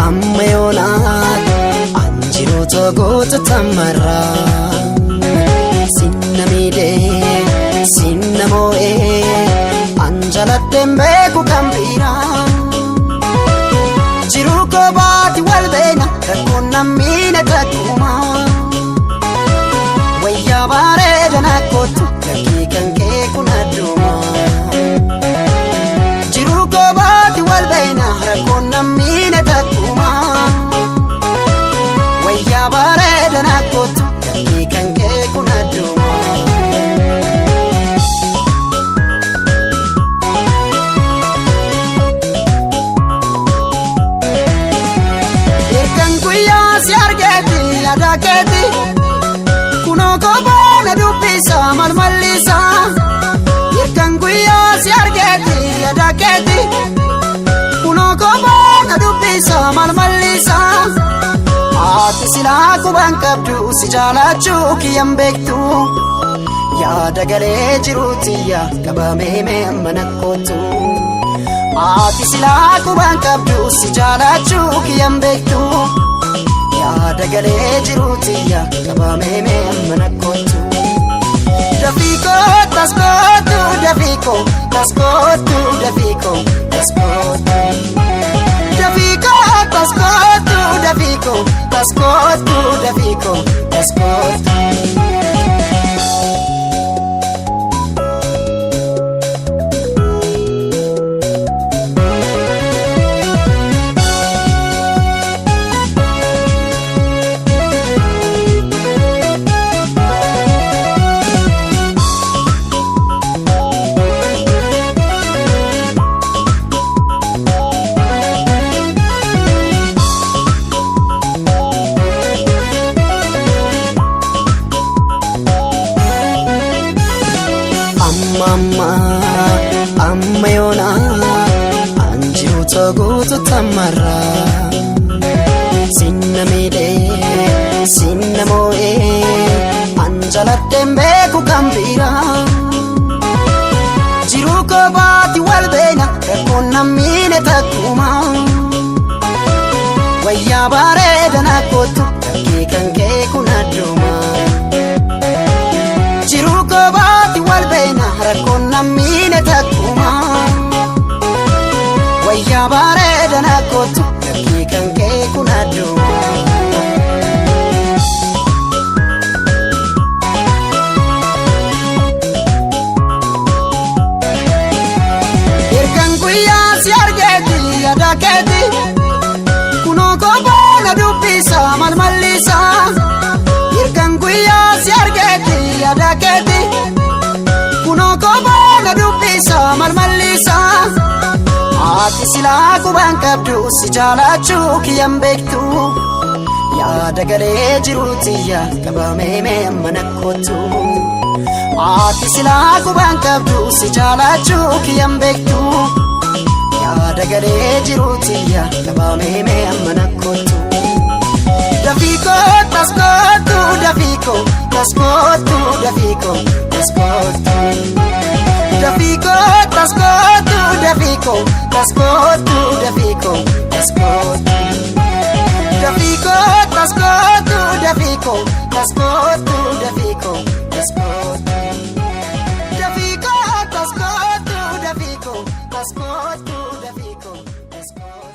amma yoonaan anjiroota goota tamarraa sinna miidhee sinna moo'ee anjaladheen beeku kan biraa jiruu koobaati wal beena rakkoon nammiine takkuma wayyaa bareedan akkootu lakkii kan kee kun adduma jiruu koobaati wal beena rakkoon nammiine takkuma wayyaa bareedan akkootu lakkii kan kee kun adduma. Si argeeti yadakeeti kunoo koboona dubbisa malmallisa hirkan guyyaa si argeeti yadakeeti kunoo koboona dubbisa malmallisa ati silaa quban qabdu si jaalachuu kiyyan beektu yaada galee jiruutiyya qabamee mana kootu ati silaa quban qabdu si jaalachuu kiyyan beektu yaada galee jiruutiyya qabamee mana kootu dafiiko taskootu dafiiko taskootu dafiiko taskootu dafiiko taskootu dafiiko taskootu dafiiko taskootu. Amma yoonaan anjiroota goota tamarraa sinna miidhee sinna moo'ee anjaladheen beeku kan biraa jiruu koobaati wal beena rakkoon nammiine takkuma wayyaa bareedan akkootu lakkii kan kee kun adduma jiruu koobaati wal beena rakkoon nammiine takkuma wayyaa bareedan akkootu lakkii kan kee kun adduma. Hirkan guyyaa si argeeti yadakeeti kunoo koboona dubbisa malmallisa hirkan guyyaa si argeeti yadakeeti kunoo koboona dubbisa malmallisa ati silaa quban qabdu si jaalachuu kiyyan beektu yaada galee jiruutiyya qabamee mana kootu ati silaa quban qabdu si jaalachuu kiyyan beektu yaada galee jiruutiyya qabamee mana kootu dafiiko taskootu dafiiko taskootu dafiiko taskootu dafiiko taskootu dafiiko taskootu dafiiko taskootu dafiiko taskootu dafiiko taskootu dafiiko taskootu dafiiko taskootu dafiiko taskootu dafiiko taskootu.